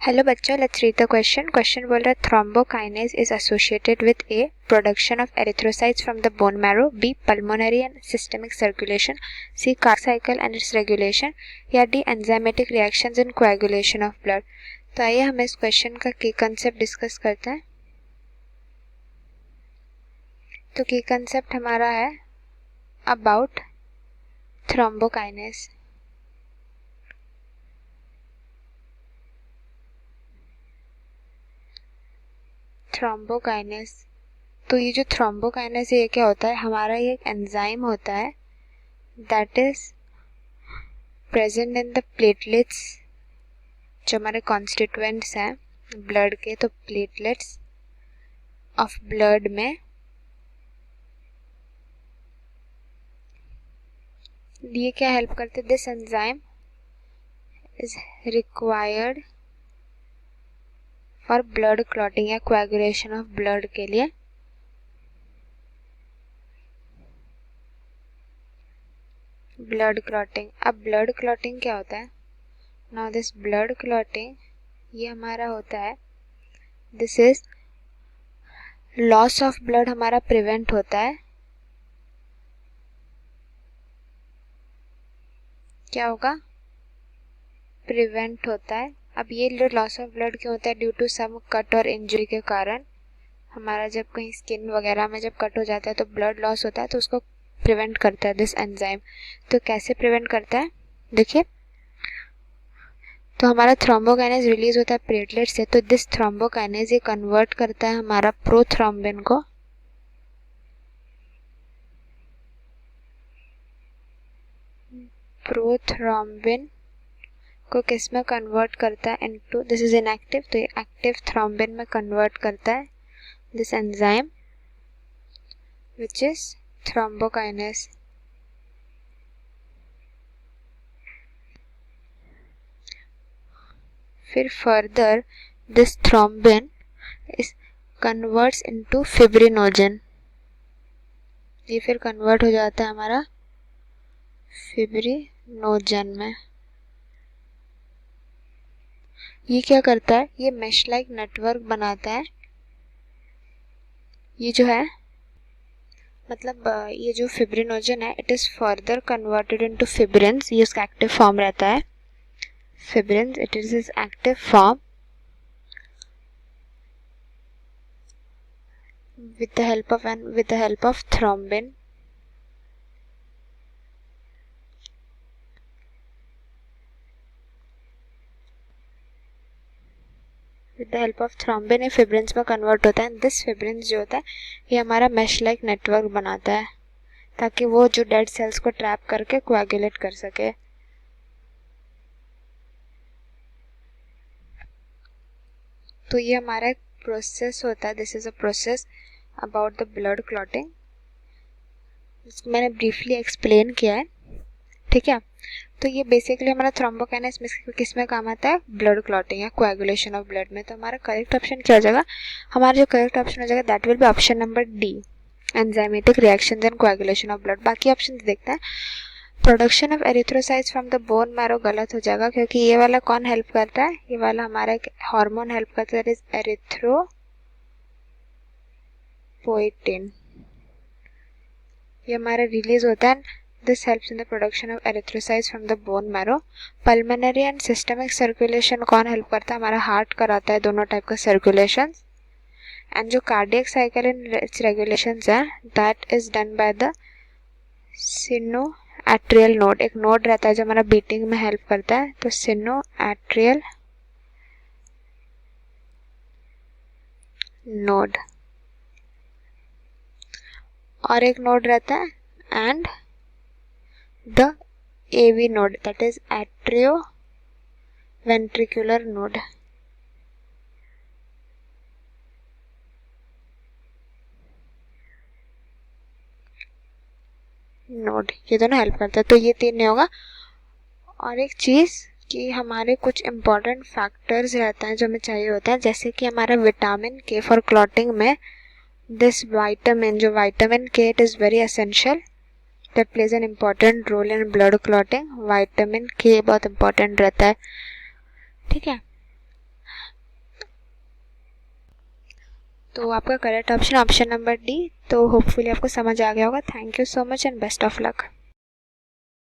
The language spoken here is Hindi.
हेलो बच्चों, let's read the question. Question बोल रहा है thrombokinase is associated with a production of erythrocytes from the bone marrow, B pulmonary and systemic circulation, C cardiac cycle and its regulation, या D enzymatic reactions in coagulation of blood. तो आइए हम इस क्वेश्चन का की कंसेप्ट डिस्कस करते हैं। तो की कंसेप्ट हमारा है अबाउट थ्रोम्बोकाइनेज। थ्रोम्बोकाइनेज, तो ये जो थ्रोम्बोकाइनेज है ये क्या होता है? हमारा ये एक एंजाइम होता है that is present in the platelets, जो हमारे कॉन्स्टिट्यूएंट्स हैं ब्लड के। तो प्लेटलेट्स ऑफ ब्लड में ये क्या हेल्प करते? This enzyme is required for blood clotting या कोएगुलेशन ऑफ ब्लड के लिए। ब्लड क्लॉटिंग, अब ब्लड क्लॉटिंग क्या होता है? नाउ दिस ब्लड क्लॉटिंग ये हमारा होता है, this is loss of blood हमारा प्रिवेंट होता है। क्या होगा? प्रिवेंट होता है। अब ये लॉस ऑफ ब्लड क्यों होता है? ड्यू टू सम कट और इंजरी के कारण। हमारा जब कहीं स्किन वगैरह में जब कट हो जाता है तो ब्लड लॉस होता है, तो उसको प्रिवेंट करता है दिस एंजाइम। तो कैसे प्रिवेंट करता है? देखिए, तो हमारा थ्रोम्बोकाइनेज रिलीज होता है प्लेटलेट से, तो दिस थ्रोम्बोकाइनेज ये कन्वर्ट करता है हमारा प्रोथ्रोम्बिन को किस में कन्वर्ट करता है? इनटू, दिस इज इनएक्टिव, तो ये एक्टिव थ्रोम्बिन में कन्वर्ट करता है this enzyme which is thrombokinase. फिर further this thrombin is converts into fibrinogen. ये फिर कन्वर्ट हो जाता है हमारा फिब्रिनोजन में। ये क्या करता है? ये मेश लाइक नेटवर्क बनाता है। ये जो है मतलब ये जो फिब्रिनोजन है it is further converted into fibrins. ये उसका एक्टिव फॉर्म रहता है fibrins, it is its active form with the help of thrombin. With the help of thrombin ये फिब्रिन्स में कन्वर्ट होता है। दिस फिब्रिन्स जो होता है ये हमारा मैश लाइक नेटवर्क बनाता है ताकि वो जो डेड सेल्स को ट्रैप करके कोएगुलेट कर सके। तो ये हमारा एक प्रोसेस होता है, this is a process about the blood clotting. इसको मैंने ब्रीफली एक्सप्लेन किया है, ठीक है। तो ये बेसिकली हमारा थ्रोम्बोकाइनेज किस में काम आता है? ब्लड क्लॉटिंग या कोएगुलेशन ऑफ ब्लड में। तो हमारा करेक्ट ऑप्शन क्या हो जाएगा? हमारा जो करेक्ट ऑप्शन हो जाएगा that will be option number D, enzymatic reactions and coagulation of blood. बाकी ऑप्शन देखते हैं। Production of erythrocytes from the bone marrow गलत हो जाएगा क्योंकि ये वाला कौन हेल्प करता है? ये वाला हमारा एक हार्मोन हेल्प करता है, दैट इज एरिथ्रोपोइटिन। ये हमारा रिलीज होता है। This helps in the production of erythrocytes from the bone marrow. Pulmonary and systemic circulation कौन हेल्प करता है? हमारा हार्ट कराता है दोनों टाइप का सर्कुलेशन। एंड जो cardiac cycle in its regulations है that is done by the sinoatrial node. एक नोड रहता है जो हमारा बीटिंग में हेल्प करता है, तो सिनोएट्रियल नोड। और एक नोड रहता है and the AV node, that is atrioventricular node. Node ये दोनों हेल्प करते हैं, तो ये तीन नहीं होगा। और एक चीज कि हमारे कुछ इंपॉर्टेंट फैक्टर्स रहते हैं जो हमें चाहिए होता है, जैसे कि हमारा विटामिन के फॉर क्लॉटिंग में दिस विटामिन, जो विटामिन के it is very essential, that plays an important role in blood clotting. Vitamin के बहुत इंपॉर्टेंट रहता है, ठीक है। तो आपका correct option option number D. तो होपफुली आपको समझ आ गया होगा। Thank you so much and best of luck.